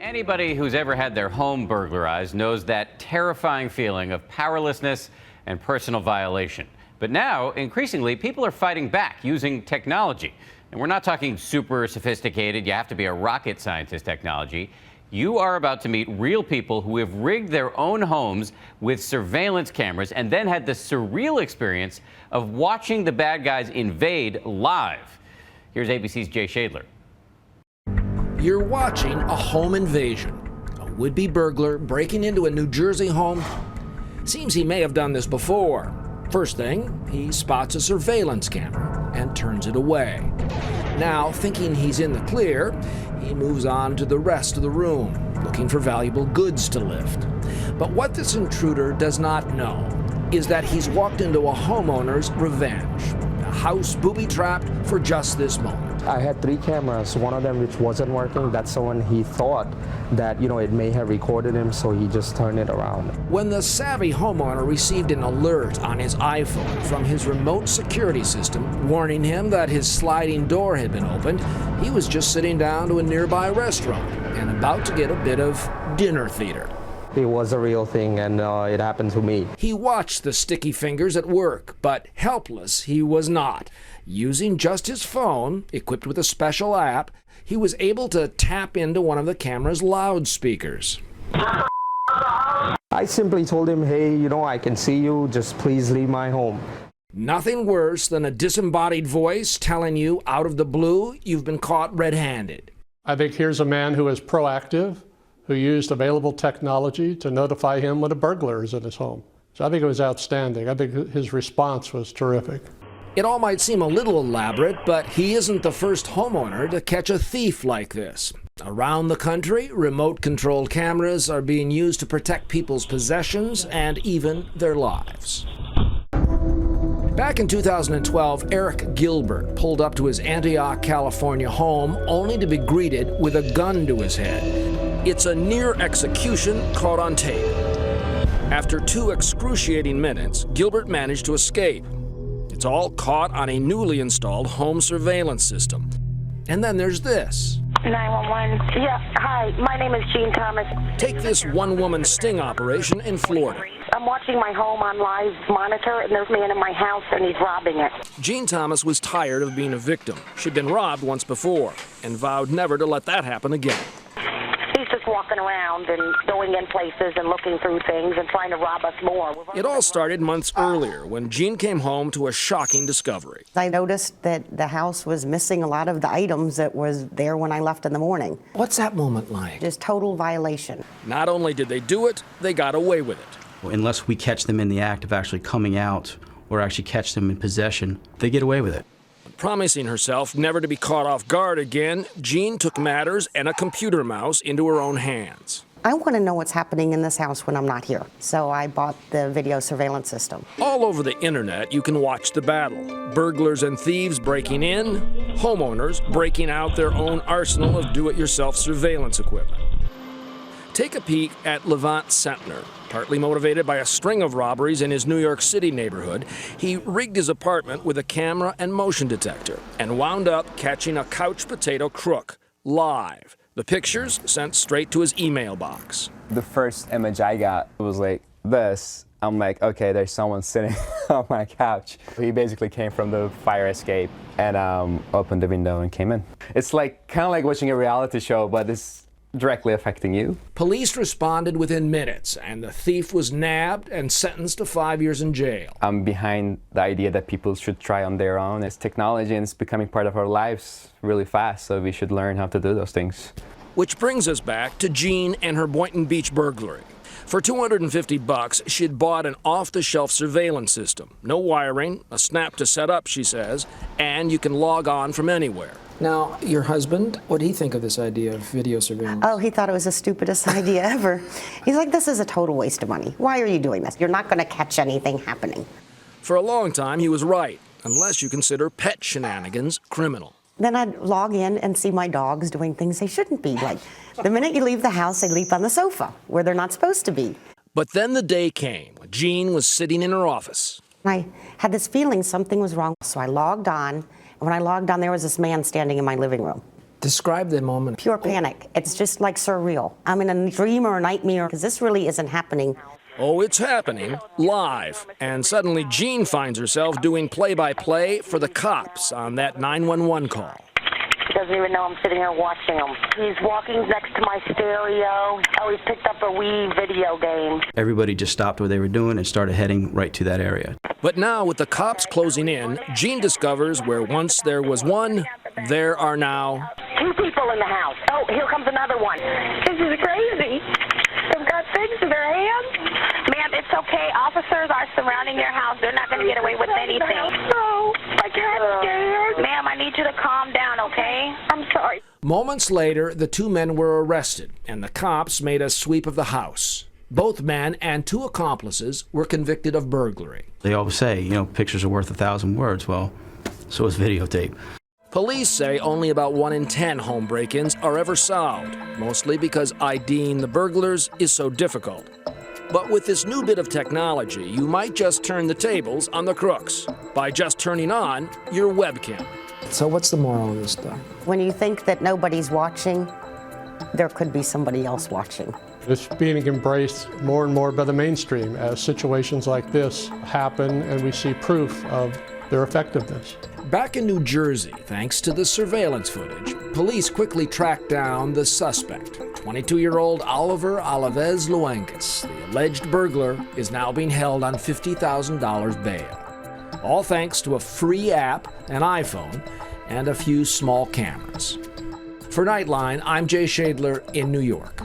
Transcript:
Anybody who's ever had their home burglarized knows that terrifying feeling of powerlessness and personal violation. But now, increasingly, people are fighting back using technology. And we're not talking super sophisticated, you have to be a rocket scientist technology. You are about to meet real people who have rigged their own homes with surveillance cameras and then had the surreal experience of watching the bad guys invade live. Here's ABC's Jay Shadler. You're watching a home invasion. A would-be burglar breaking into a New Jersey home. Seems he may have done this before. First thing, he spots a surveillance camera and turns it away. Now, thinking he's in the clear, he moves on to the rest of the room, looking for valuable goods to lift. But what this intruder does not know is that he's walked into a homeowner's revenge, a house booby-trapped for just this moment. I had 3 cameras, one of them which wasn't working. That's the one he thought that, it may have recorded him, so he just turned it around. When the savvy homeowner received an alert on his iPhone from his remote security system warning him that his sliding door had been opened, he was just sitting down to a nearby restaurant and about to get a bit of dinner theater. It was a real thing, and it happened to me. He watched the sticky fingers at work, but helpless he was not. Using just his phone, equipped with a special app, he was able to tap into one of the camera's loudspeakers. I simply told him, hey, I can see you, just please leave my home. Nothing worse than a disembodied voice telling you out of the blue you've been caught red-handed. I think here's a man who is proactive, who used available technology to notify him when a burglar is in his home. So I think it was outstanding. I think his response was terrific. It all might seem a little elaborate, but he isn't the first homeowner to catch a thief like this. Around the country, remote-controlled cameras are being used to protect people's possessions and even their lives. Back in 2012, Eric Gilbert pulled up to his Antioch, California home only to be greeted with a gun to his head. It's a near execution caught on tape. After 2 excruciating minutes, Gilbert managed to escape. It's all caught on a newly installed home surveillance system. And then there's this. 911. Yeah, hi, my name is Jean Thomas. Take this one-woman sting operation in Florida. I'm watching my home on live monitor, and there's a man in my house, and he's robbing it. Jean Thomas was tired of being a victim. She'd been robbed once before and vowed never to let that happen again. He's just walking around and going in places and looking through things and trying to rob us more. It all started months earlier when Jean came home to a shocking discovery. I noticed that the house was missing a lot of the items that was there when I left in the morning. What's that moment like? Just total violation. Not only did they do it, they got away with it. Unless we catch them in the act of actually coming out or actually catch them in possession, they get away with it. Promising herself never to be caught off guard again, Jean took matters and a computer mouse into her own hands. I want to know what's happening in this house when I'm not here, so I bought the video surveillance system. All over the internet, you can watch the battle. Burglars and thieves breaking in, homeowners breaking out their own arsenal of do-it-yourself surveillance equipment. Take a peek at Levant Sentner. Partly motivated by a string of robberies in his New York City neighborhood, he rigged his apartment with a camera and motion detector and wound up catching a couch potato crook live. The pictures sent straight to his email box. The first image I got was like this. I'm like, okay, there's someone sitting on my couch. He basically came from the fire escape and opened the window and came in. It's like kind of like watching a reality show, but it's directly affecting you. Police responded within minutes, and the thief was nabbed and sentenced to 5 years in jail. I'm behind the idea that people should try on their own. It's technology and it's becoming part of our lives really fast, so we should learn how to do those things. Which brings us back to Jean and her Boynton Beach burglary. For $250, she'd bought an off-the-shelf surveillance system. No wiring, a snap to set up, she says, and you can log on from anywhere. Now, your husband, what did he think of this idea of video surveillance? Oh, he thought it was the stupidest idea ever. He's like, this is a total waste of money. Why are you doing this? You're not going to catch anything happening. For a long time, he was right, unless you consider pet shenanigans criminal. Then I'd log in and see my dogs doing things they shouldn't be. Like, the minute you leave the house, they leap on the sofa, where they're not supposed to be. But then the day came when Jean was sitting in her office. I had this feeling something was wrong, so I logged on. And when I logged on, there was this man standing in my living room. Describe the moment. Pure panic. It's just like surreal. I'm in a dream or a nightmare because this really isn't happening. Oh, it's happening live. And suddenly Jean finds herself doing play-by-play for the cops on that 911 call. He doesn't even know I'm sitting here watching him. He's walking next to my stereo. Oh, he's picked up a Wii video game. Everybody just stopped what they were doing and started heading right to that area. But now, with the cops closing in, Jean discovers where once there was one, there are now 2 people in the house. Oh, here comes another one. This is crazy. They've got things in their hands. Ma'am, it's okay. Officers are surrounding your house. They're not going to get away with anything. No, I can't scared. Ma'am, I need you to calm down, okay? I'm sorry. Moments later, the 2 men were arrested, and the cops made a sweep of the house. Both men and 2 accomplices were convicted of burglary. They always say, you know, pictures are worth 1,000 words. Well, so is videotape. Police say only about 1 in 10 home break-ins are ever solved, mostly because IDing the burglars is so difficult. But with this new bit of technology, you might just turn the tables on the crooks by just turning on your webcam. So what's the moral of this stuff? When you think that nobody's watching, there could be somebody else watching. It's being embraced more and more by the mainstream as situations like this happen and we see proof of their effectiveness. Back in New Jersey, thanks to the surveillance footage, police quickly tracked down the suspect. 22-year-old Oliver Alves Luengas, the alleged burglar, is now being held on $50,000 bail. All thanks to a free app, an iPhone, and a few small cameras. For Nightline, I'm Jay Shadler in New York.